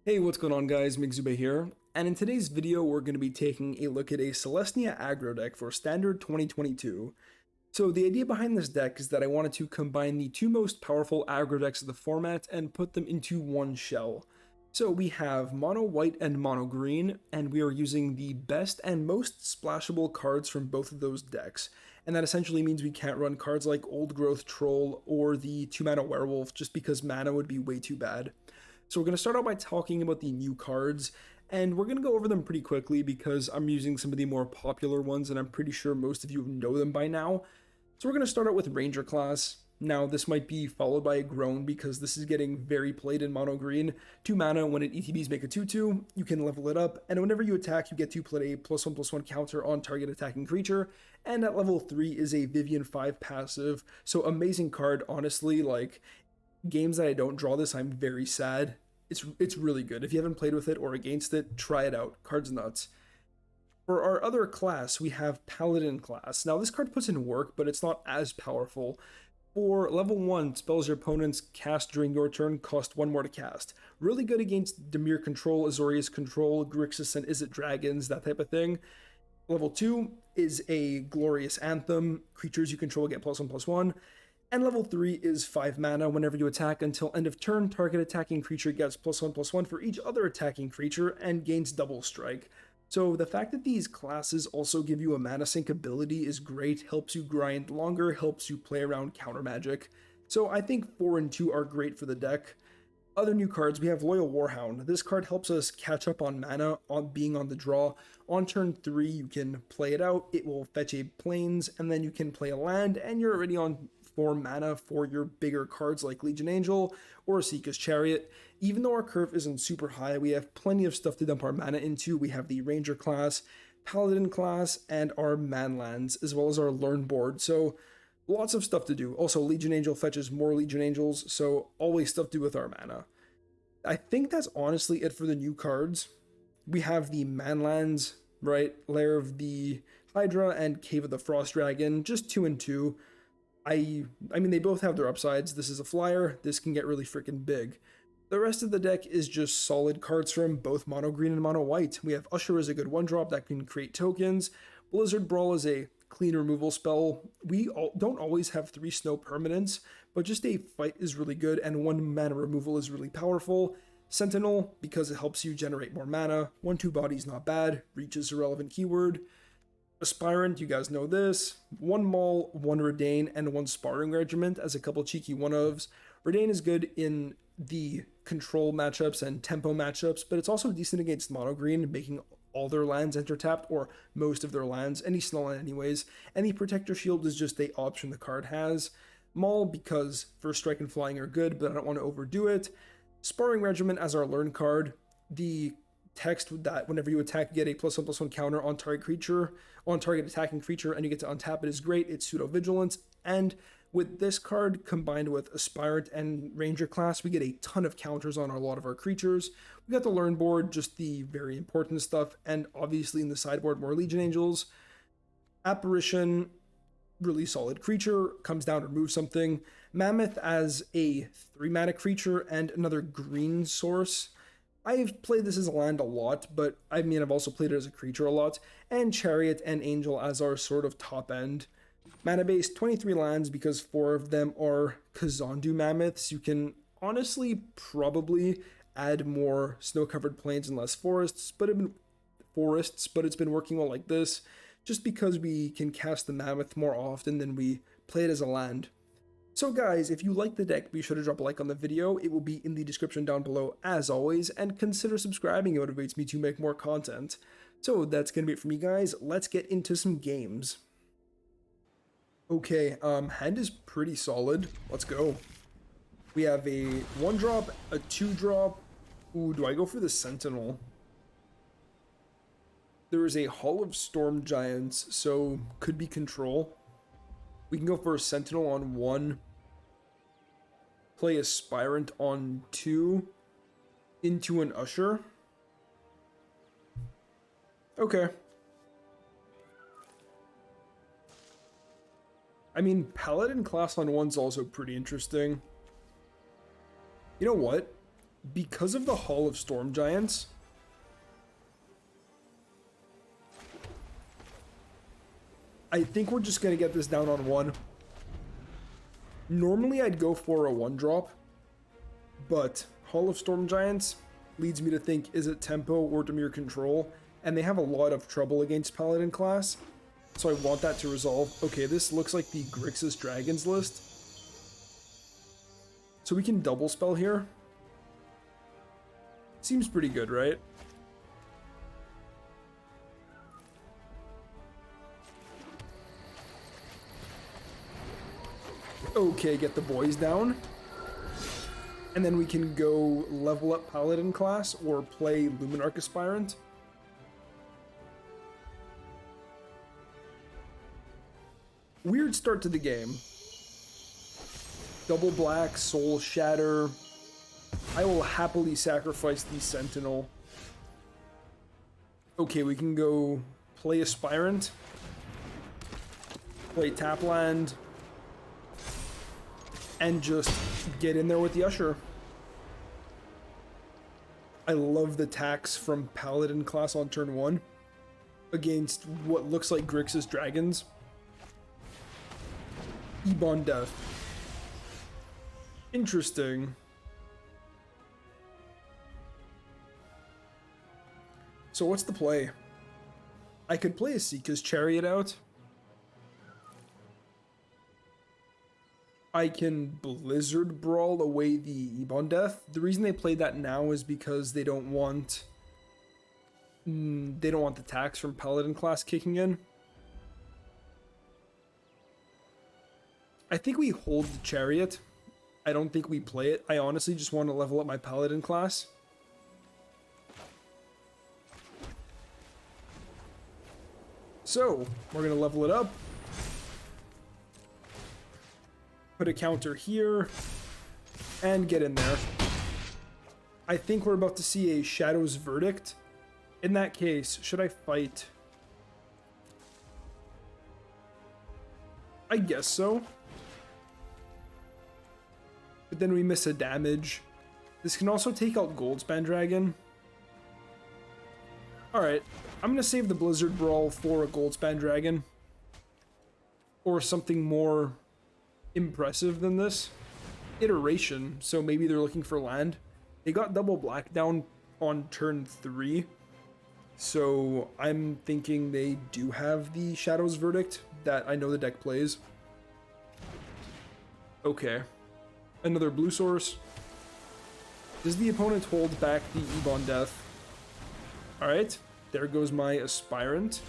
Hey, what's going on guys, Migzube here, and in today's video we're going to be taking a look at a Selesnya aggro deck for Standard 2022. So the idea behind this deck is that I wanted to combine the two most powerful aggro decks of the format and put them into one shell. So we have mono white and mono green, and we are using the best and most splashable cards from both of those decks. And that essentially means we can't run cards like Old Growth Troll or the 2-mana Werewolf just because mana would be way too bad. So we're going to start out by talking about the new cards, and we're going to go over them pretty quickly because I'm using some of the more popular ones and I'm pretty sure most of you know them by now. So we're going to start out with Ranger class. Now this might be followed by a groan because this is getting very played in mono green. 2 mana, when it ETBs make a 2/2, you can level it up, and whenever you attack you get to play a +1/+1 counter on target attacking creature, and at level 3 is a Vivian 5 passive. So amazing card, honestly. Like, games that I don't draw this, I'm very sad. It's really good. If you haven't played with it or against it, try it out. Card's nuts. For our other class, we have Paladin class. Now this card puts in work, but it's not as powerful. For level 1, spells your opponents cast during your turn cost 1 more to cast. Really good against Dimir control, Azorius control, Grixis and Izzet dragons, that type of thing. Level 2 is a Glorious Anthem. Creatures you control get +1/+1. And level 3 is 5 mana. Whenever you attack until end of turn, target attacking creature gets +1/+1 for each other attacking creature and gains double strike. So the fact that these classes also give you a mana sink ability is great, helps you grind longer, helps you play around counter magic. So I think 4 and 2 are great for the deck. Other new cards, we have Loyal Warhound. This card helps us catch up on mana on being on the draw. On turn 3, you can play it out, it will fetch a plains, and then you can play a land, and you're already on 4 mana for your bigger cards like Legion Angel or Seeker's Chariot. Even though our curve isn't super high, we have plenty of stuff to dump our mana into. We have the Ranger class, Paladin class, and our Manlands, as well as our Learn board. So lots of stuff to do. Also, Legion Angel fetches more Legion Angels, so always stuff to do with our mana. I think that's honestly it for the new cards. We have the Manlands, right? Lair of the Hydra and Cave of the Frost Dragon, just 2 and 2. I mean, they both have their upsides. This is a flyer. This can get really freaking big. The rest of the deck is just solid cards from both mono green and mono white. We have Usher as a good 1-drop that can create tokens. Blizzard Brawl is a clean removal spell. We don't always have 3 snow permanents, but just a fight is really good, and 1 mana removal is really powerful. Sentinel, because it helps you generate more mana. 1/2 body's not bad. Reach is a relevant keyword. Aspirant, you guys know this. 1 Maul, 1 Redain, and 1 Sparring Regiment as a couple cheeky one-ofs. Redain is good in the control matchups and tempo matchups, but it's also decent against mono green, making all their lands enter tapped, or most of their lands, any snow land anyways. Any Protector Shield is just a option the card has. Maul, because First Strike and Flying are good, but I don't want to overdo it. Sparring Regiment as our learn card. The text that whenever you attack, you get a +1/+1 counter on target attacking creature, and you get to untap it is great. It's pseudo vigilance, and with this card combined with Aspirant and Ranger class, we get a ton of counters on a lot of our creatures. We got the learn board, just the very important stuff, and obviously in the sideboard more Legion Angels. Apparition, really solid creature, comes down to remove something. Mammoth as a 3-mana creature and another green source. I've played this as a land a lot, but I mean, I've also played it as a creature a lot. And Chariot and Angel as our sort of top end. Mana base, 23 lands because 4 of them are Kazandu Mammoths. You can honestly probably add more snow-covered plains and less forests, but it's been working well like this, just because we can cast the Mammoth more often than we play it as a land. So guys, if you like the deck, be sure to drop a like on the video. It will be in the description down below as always, and consider subscribing. It motivates me to make more content. So that's gonna be it for me, guys. Let's get into some games. Okay, hand is pretty solid. Let's go. We have a 1-drop, a 2-drop. Ooh, do I go for the Sentinel? There is a Hall of Storm Giants, so could be control. We can go for a Sentinel on 1. Play Aspirant on 2. Into an Usher. Okay. I mean, Paladin class on 1's also pretty interesting. You know what? because of the Hall of Storm Giants, I think we're just going to get this down on 1. Normally I'd go for a 1-drop, but Hall of Storm Giants leads me to think, is it tempo or Dimir control? And they have a lot of trouble against Paladin class, so I want that to resolve. Okay, this looks like the Grixis Dragons list. So we can double spell here. Seems pretty good, right? Okay, get the boys down. And then we can go level up Paladin class or play Luminarch Aspirant. Weird start to the game. Double black, Soul Shatter. I will happily sacrifice the Sentinel. Okay, we can go play Aspirant. Play Tapland. And just get in there with the Usher. I love the tax from Paladin class on turn 1 against what looks like Grixis Dragons. Ebon Death. Interesting. So what's the play? I could play a Seeker's Chariot out. I can Blizzard Brawl away the Ebon Death. The reason they played that now is because they don't want the tax from Paladin class kicking in. I think we hold the Chariot. I don't think we play it. I honestly just want to level up my Paladin class. So, we're going to level it up. Put a counter here. And get in there. I think we're about to see a Shadow's Verdict. In that case, should I fight? I guess so. But then we miss a damage. This can also take out Goldspan Dragon. Alright, I'm going to save the Blizzard Brawl for a Goldspan Dragon. Or something more impressive than this. Iteration, so maybe they're looking for land. They got double black down on turn 3. So I'm thinking they do have the Shadow's Verdict that I know the deck plays. Okay. Another blue source. Does the opponent hold back the Ebon Death? Alright, there goes my Aspirant.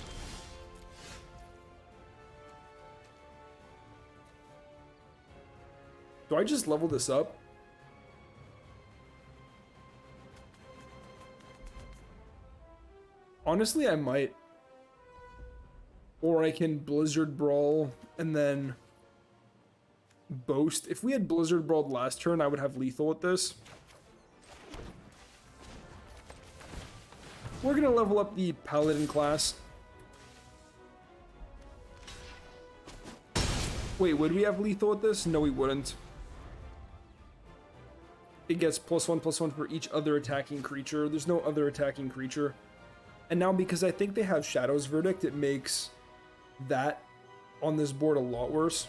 Do I just level this up? Honestly, I might. Or I can Blizzard Brawl and then Boast. If we had Blizzard Brawled last turn, I would have lethal at this. We're gonna level up the Paladin class. Wait, would we have lethal at this? No, we wouldn't. It gets +1/+1 for each other attacking creature. There's no other attacking creature. And now because I think they have Shadow's Verdict, it makes that on this board a lot worse.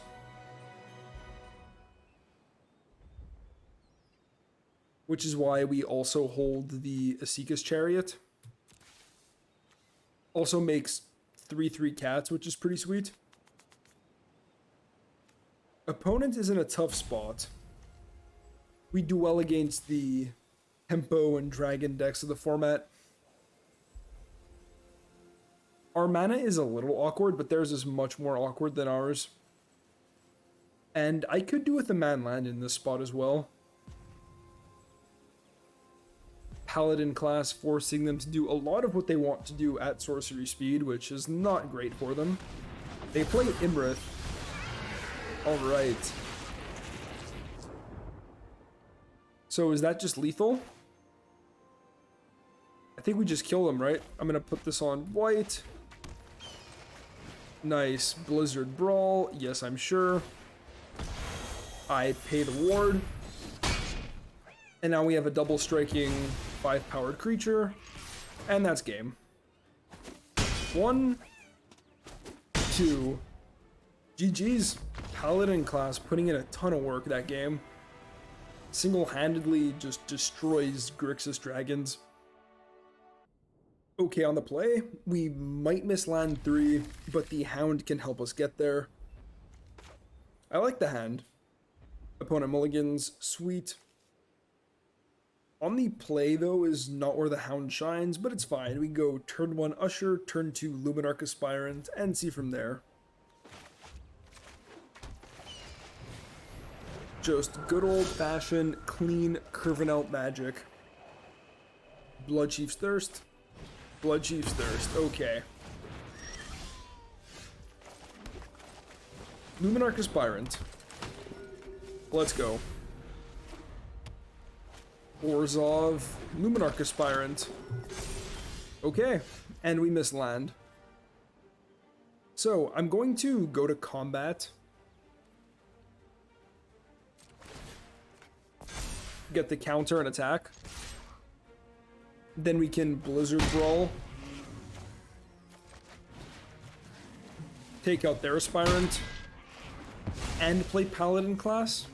Which is why we also hold the Asika's Chariot. Also makes 3/3 cats, which is pretty sweet. Opponent is in a tough spot. We do well against the Tempo and Dragon decks of the format. Our mana is a little awkward, but theirs is much more awkward than ours. And I could do with a man land in this spot as well. Paladin class forcing them to do a lot of what they want to do at sorcery speed, which is not great for them. They play Imrith. Alright. So is that just lethal? I think we just kill them, right? I'm gonna put this on white. Nice. Blizzard Brawl. Yes, I'm sure. I pay the ward. And now we have a double striking 5-powered creature, and that's game. 1, 2. GG's. Paladin class putting in a ton of work that game. Single-handedly just destroys Grixis dragons. Okay, on the play, we might miss land 3, but the Hound can help us get there. I like the hand. Opponent mulligans, sweet. On the play, though, is not where the Hound shines, but it's fine. We go turn 1 Usher, turn 2 Luminarch Aspirant, and see from there. Just good old-fashioned, clean, curving out magic. Bloodchief's Thirst. Bloodchief's Thirst, okay. Luminarch Aspirant. Let's go. Orzhov, Luminarch Aspirant. Okay, and we miss land. So, I'm going to go to combat. Get the counter and attack. Then we can Blizzard Brawl. Take out their Aspirant. And play Paladin class.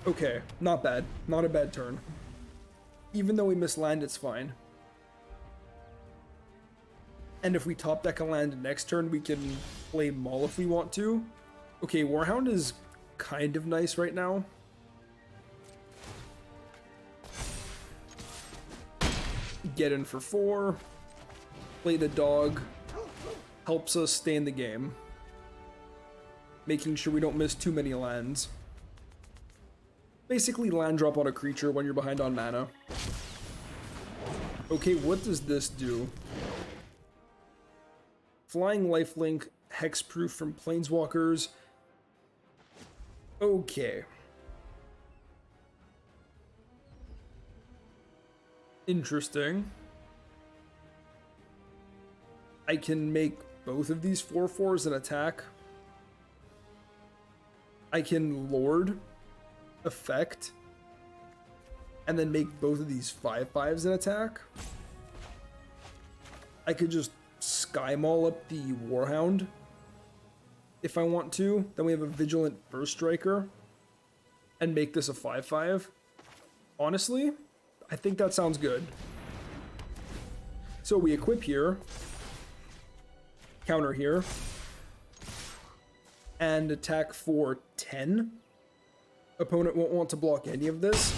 Okay, not bad. Not a bad turn. Even though we miss land, it's fine. And if we top deck a land next turn, we can play Maul if we want to. Okay, Warhound is kind of nice right now. Get in for 4. Play the dog. Helps us stay in the game. Making sure we don't miss too many lands. Basically land drop on a creature when you're behind on mana. Okay, what does this do? Flying lifelink, hexproof from planeswalkers. Okay. Interesting. I can make both of these 4/4s an attack. I can Lord effect and then make both of these 5/5s an attack. I could just Sky Maul up the Warhound if I want to. Then we have a Vigilant First Striker and make this a 5/5. Honestly, I think that sounds good. So we equip here, counter here, and attack for 10. Opponent won't want to block any of this.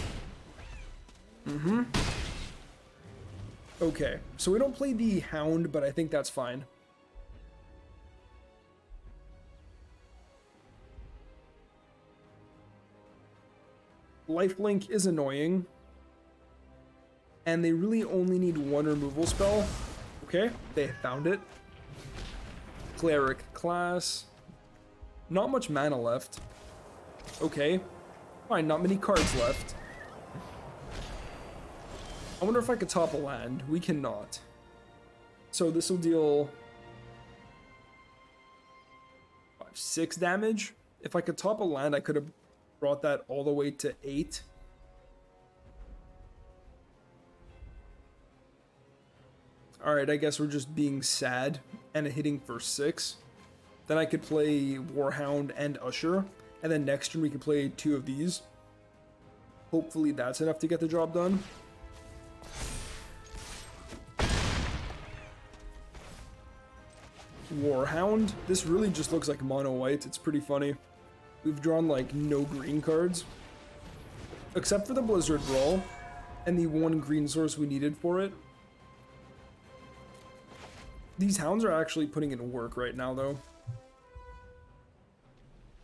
Okay, so we don't play the Hound, but I think that's fine. Lifelink is annoying. And they really only need 1 removal spell. Okay, they found it. Cleric class. Not much mana left. Okay, fine, not many cards left. I wonder if I could top a land. We cannot. So this will deal 6 damage. If I could top a land, I could have brought that all the way to 8. Alright, I guess we're just being sad and hitting for 6. Then I could play Warhound and Usher. And then next turn we could play 2 of these. Hopefully that's enough to get the job done. Warhound. This really just looks like mono white. It's pretty funny. We've drawn like no green cards. Except for the Blizzard Brawl. And the 1 green source we needed for it. These Hounds are actually putting in work right now, though.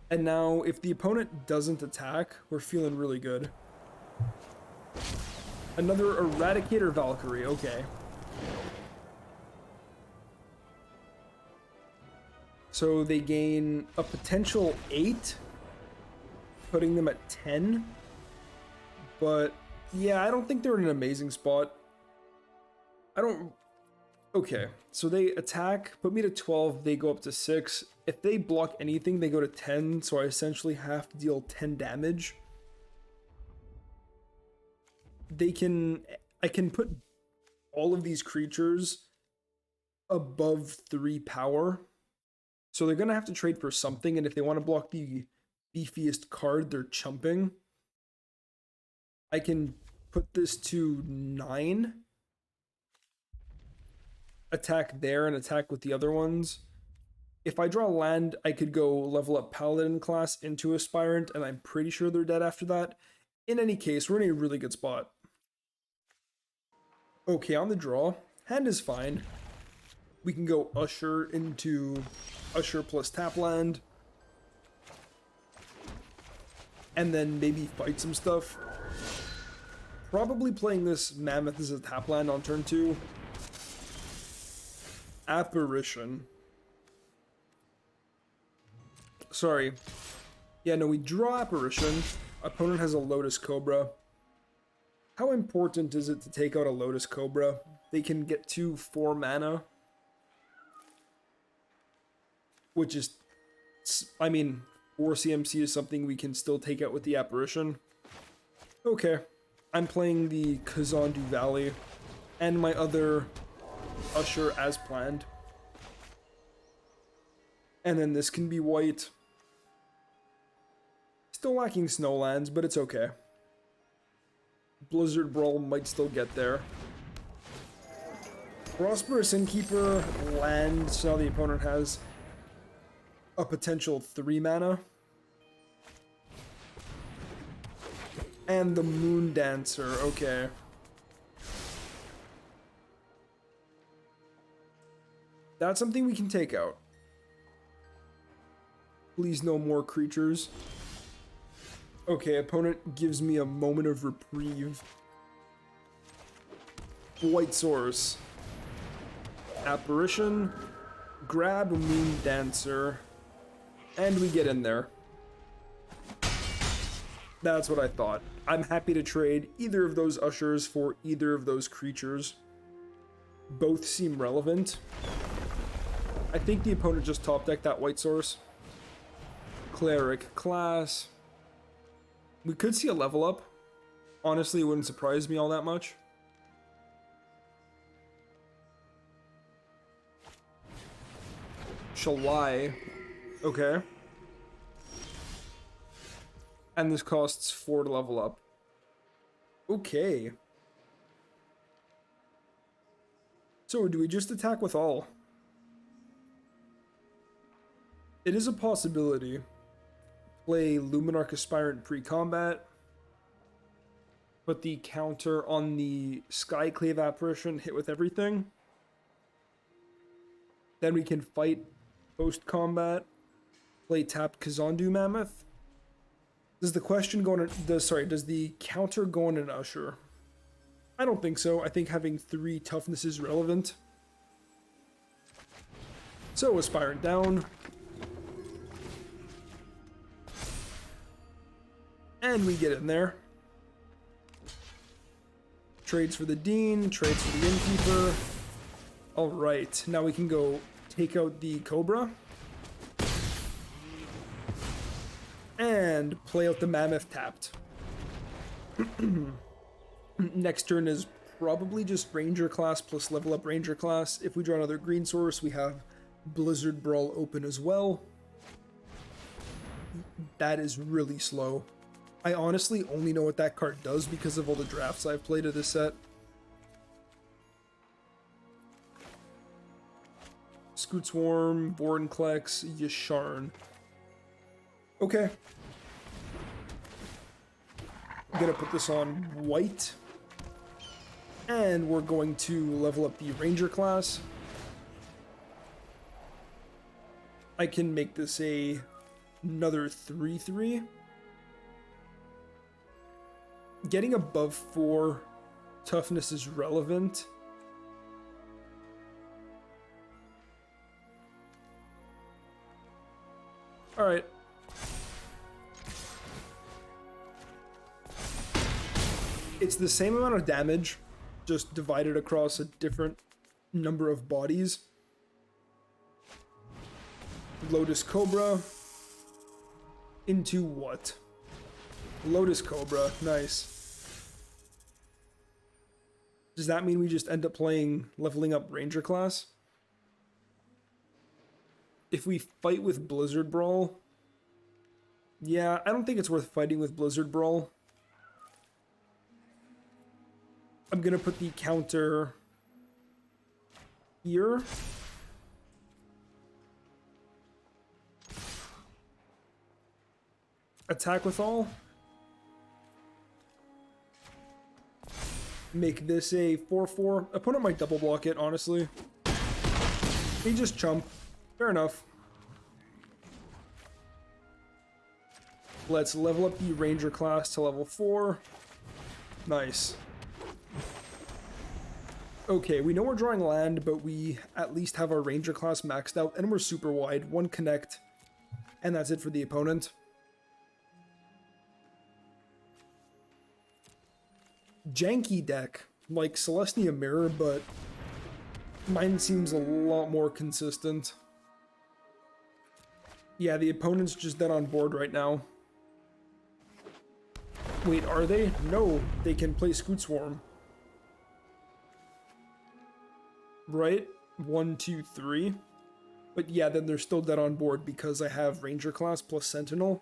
And now, if the opponent doesn't attack, we're feeling really good. Another Eradicator Valkyrie, okay. So they gain a potential 8, putting them at 10. But, yeah, I don't think they're in an amazing spot. Okay, so they attack, put me to 12, they go up to 6. If they block anything, they go to 10, so I essentially have to deal 10 damage. I can put all of these creatures above 3 power. So they're going to have to trade for something, and if they want to block the beefiest card, they're chumping. I can put this to 9. Attack there and attack with the other ones. If I draw land, I could go level up Paladin class into Aspirant, and I'm pretty sure they're dead after that. In any case, we're in a really good spot. Okay, on the draw, hand is fine. We can go Usher into Usher plus tap land. And then maybe fight some stuff. Probably playing this Mammoth as a tap land on turn 2. Apparition. Sorry. Yeah, no, we draw Apparition. Opponent has a Lotus Cobra. How important is it to take out a Lotus Cobra? They can get to 4 mana. Which is, I mean, 4 CMC is something we can still take out with the Apparition. Okay. I'm playing the Kazandu Valley and my other Usher as planned. And then this can be white. Still lacking Snowlands, but it's okay. Blizzard Brawl might still get there. Prosperous Innkeeper land, so now the opponent has a potential 3 mana. And the Moon Dancer, okay. That's something we can take out. Please no more creatures. Okay, opponent gives me a moment of reprieve. White Source. Apparition. Grab Moon Dancer. And we get in there. That's what I thought. I'm happy to trade either of those Ushers for either of those creatures. Both seem relevant. I think the opponent just top decked that White Source. Cleric class. We could see a level up. Honestly, it wouldn't surprise me all that much. Shalai. Okay. And this costs 4 to level up. Okay. So do we just attack with all? It is a possibility. Play Luminarch Aspirant pre-combat. Put the counter on the Skyclave Apparition, hit with everything. Then we can fight post-combat. Play tapped Kazandu Mammoth. Does the question go on does the counter go on an Usher? I don't think so. I think having 3 toughness is relevant. So Aspirant down. And we get in there. Trades for the Dean, trades for the Innkeeper. Alright, now we can go take out the Cobra. And play out the Mammoth tapped. Next turn is probably just Ranger class plus level up Ranger class. If we draw another green source, we have Blizzard Brawl open as well. That is really slow. I honestly only know what that card does because of all the drafts I've played of this set. Scoot Swarm, Vornklex, Yasharn. Okay. I'm gonna put this on white. And we're going to level up the Ranger class. I can make this another 3/3. Getting above 4 toughness is relevant. Alright. It's the same amount of damage, just divided across a different number of bodies. Lotus Cobra. Into what? Lotus Cobra, nice. Does that mean we just end up playing leveling up Ranger class? If we fight with Blizzard Brawl... Yeah, I don't think it's worth fighting with Blizzard Brawl. I'm gonna put the counter here. Attack with all. Make this a 4/4. Opponent might double block it, honestly. He just chump. Fair enough. Let's level up the Ranger class to level 4. Nice. Okay, we know we're drawing land, but we at least have our Ranger class maxed out, and we're super wide. 1 connect, and that's it for the opponent. Janky deck, like Selesnya Mirror, but mine seems a lot more consistent. Yeah, the opponent's just dead on board right now. Wait, are they? No, they can play Scoot Swarm. Right? 1, 2, 3. But yeah, then they're still dead on board because I have Ranger class plus Sentinel.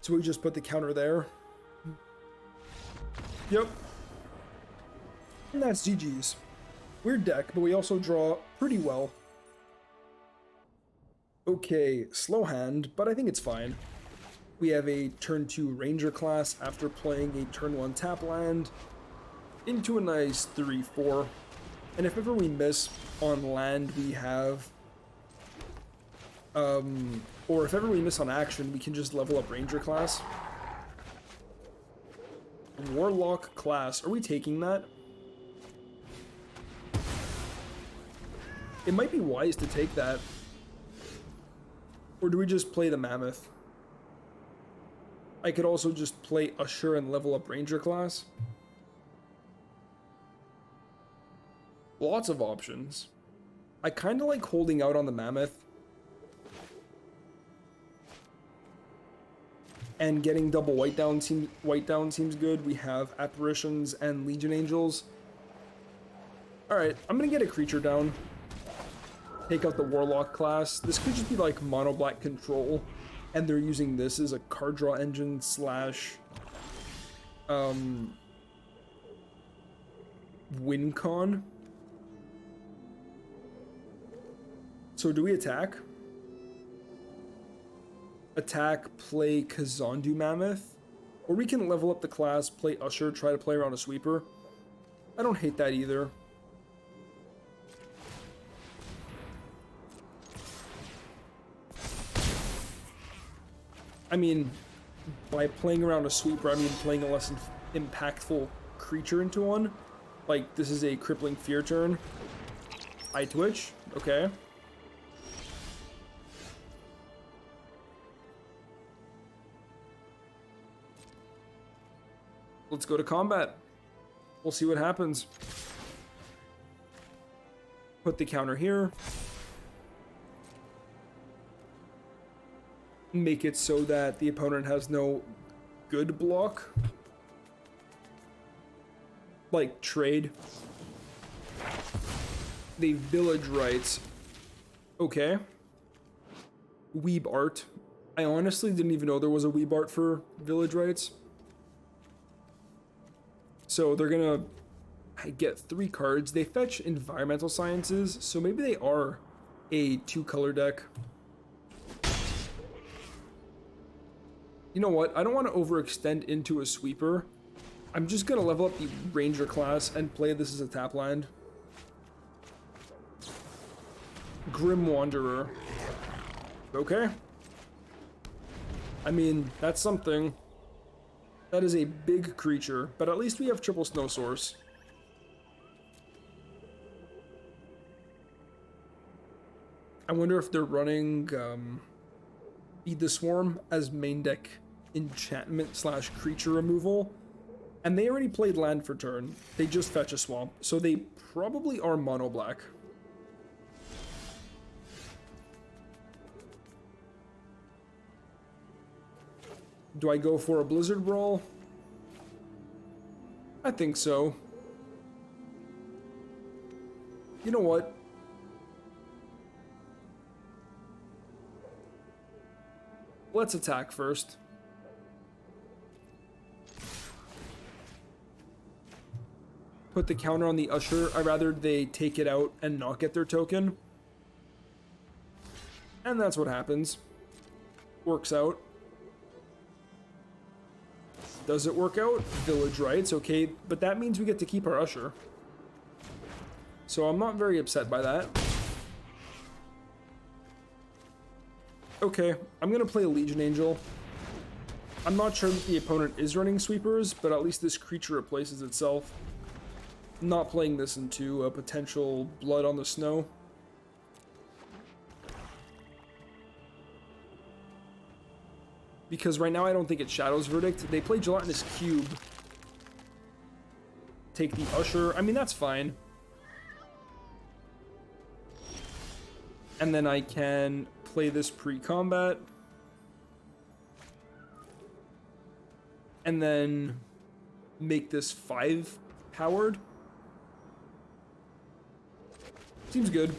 So we just put the counter there. Yep. And that's GG's. Weird deck, but we also draw pretty well. Okay, slow hand, but I think it's fine. We have a turn 2 Ranger class after playing a turn 1 tap land into a nice 3/4. And if ever we miss on land, we have... or if ever we miss on action, we can just level up Ranger class. Warlock class. Are we taking that? It might be wise to take that. Or do we just play the Mammoth? I could also just play Usher and level up Ranger class. Lots of options. I kind of like holding out on the Mammoth. And getting double white down seems good. We have Apparitions and Legion Angels. Alright, I'm gonna get a creature down. Take out the Warlock class. This could just be like mono black control. And they're using this as a card draw engine slash win con. So do we attack? Attack, play Kazandu Mammoth. Or we can level up the class, play Usher, try to play around a sweeper. I don't hate that either. I mean, by playing around a sweeper, I mean playing a less impactful creature into one. Like, this is a Crippling Fear turn. Eye Twitch, okay. Let's go to combat. We'll see what happens. Put the counter here. Make it so that the opponent has no good block. Like trade. They village rights. Okay. Weeb art. I honestly didn't even know there was a weeb art for village rights. So they're gonna get 3 cards. They fetch environmental sciences, so maybe they are a 2-color deck. You know what? I don't want to overextend into a sweeper. I'm just gonna level up the Ranger class and play this as a tap land. Grim Wanderer. Okay. I mean, that's something. That is a big creature, but at least we have triple Snow Source. I wonder if they're running Feed the Swarm as main deck enchantment slash creature removal. And they already played land for turn. They just fetch a swamp, so they probably are mono black. Do I go for a Blizzard Brawl? I think so. You know what? Let's attack first. Put the counter on the Usher. I'd rather they take it out and not get their token. And that's what happens. Works out. Does it work out? Village rights, okay, but that means we get to keep our Usher. So I'm not very upset by that. Okay, I'm gonna play a Legion Angel. I'm not sure that the opponent is running sweepers, but at least this creature replaces itself. I'm not playing this into a potential blood on the snow. Because right now I don't think it's Shadow's Verdict. They play Gelatinous Cube. Take the Usher. I mean, that's fine. And then I can play this pre-combat. And then make this 5 powered. Seems good.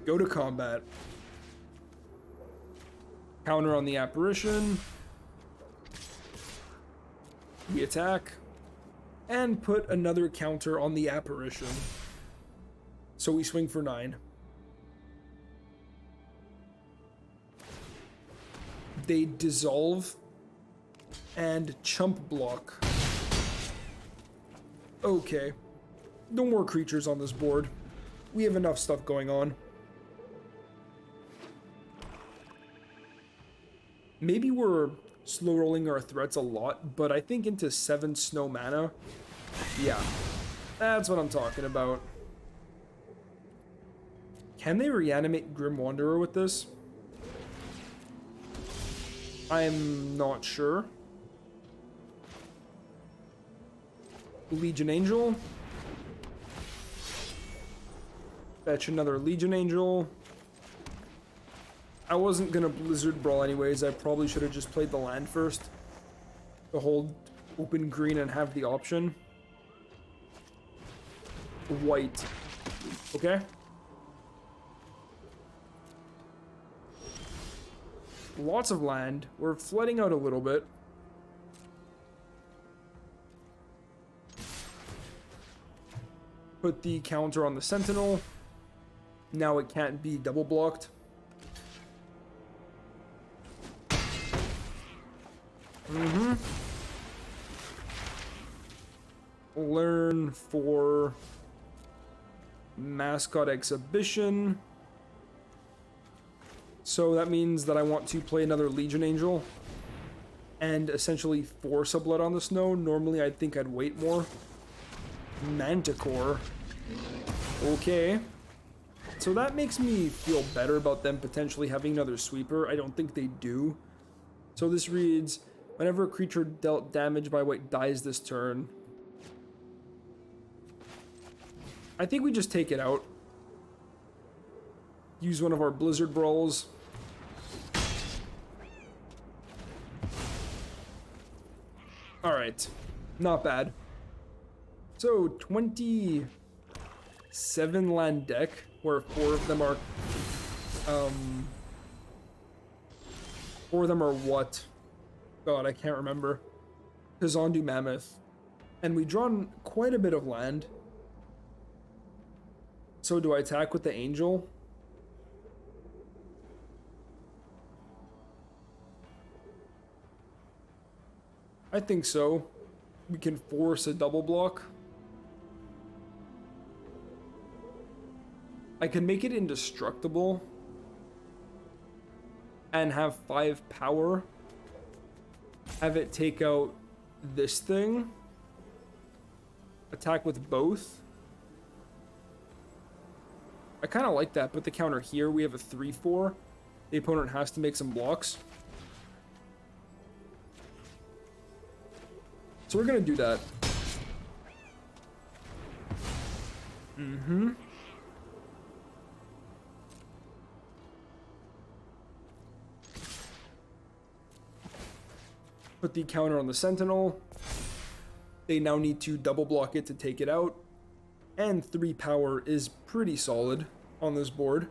Go to combat. Counter on the Apparition. We attack. And put another counter on the Apparition. So we swing for 9. They dissolve and chump block. Okay. No more creatures on this board. We have enough stuff going on. Maybe we're slow rolling our threats a lot, but I think into 7 snow mana. Yeah. That's what I'm talking about. Can they reanimate Grim Wanderer with this? I'm not sure. Legion Angel. Fetch another Legion Angel. I wasn't gonna Blizzard Brawl anyways. I probably should have just played the land first. To hold open green and have the option. White. Okay. Lots of land. We're flooding out a little bit. Put the counter on the Sentinel. Now it can't be double blocked. Learn for Mascot Exhibition. So that means that I want to play another Legion Angel and essentially force a Blood on the Snow. Normally I'd think I'd wait more. Manticore. Okay. So that makes me feel better about them potentially having another sweeper. I don't think they do. So this reads, whenever a creature dealt damage by white dies this turn. I think we just take it out. Use one of our Blizzard Brawls. Alright. Not bad. So, 27 land deck, where 4 of them are... 4 of them are what? God, I can't remember. Kazandu Mammoth. And we drawn quite a bit of land. So do I attack with the Angel? I think so. We can force a double block. I can make it indestructible. And have 5 power. Have it take out this thing. Attack with both. I kind of like that. Put the counter here. We have a 3/4. The opponent has to make some blocks. So we're going to do that. Put the counter on the Sentinel. They now need to double block it to take it out. And 3 power is pretty solid on this board.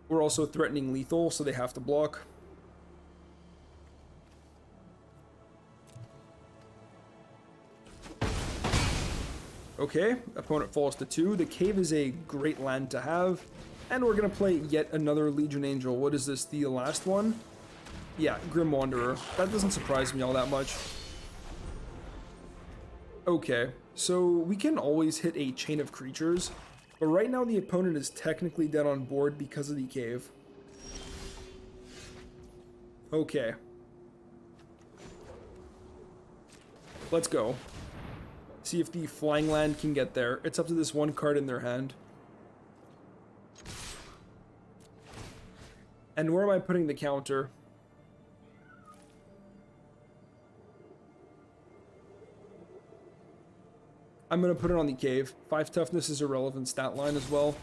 We're also threatening lethal, so they have to block. Okay, opponent falls to 2. The cave is a great land to have. And we're going to play yet another Legion Angel. What is this, the last one? Yeah, Grim Wanderer. That doesn't surprise me all that much. Okay, so we can always hit a chain of creatures, but right now the opponent is technically dead on board because of the cave. Okay. Let's go. See if the flying land can get there. It's up to this one card in their hand. And where am I putting the counter? I'm going to put it on the cave. 5 toughness is a relevant stat line as well.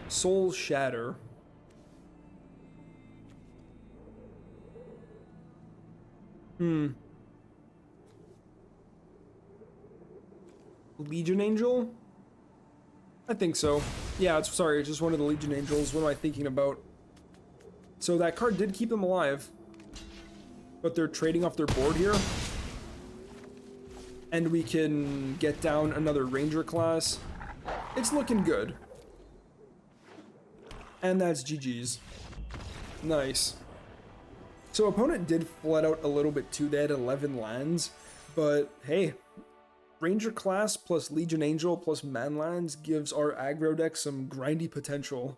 Soul Shatter. Legion Angel? I think so. Yeah, it's just one of the Legion Angels. What am I thinking about? So that card did keep them alive, but they're trading off their board here. And we can get down another Ranger class. It's looking good. And that's GG's. Nice. So opponent did flat out a little bit too. They had 11 lands, but hey, Ranger class plus Legion Angel plus man lands gives our aggro deck some grindy potential.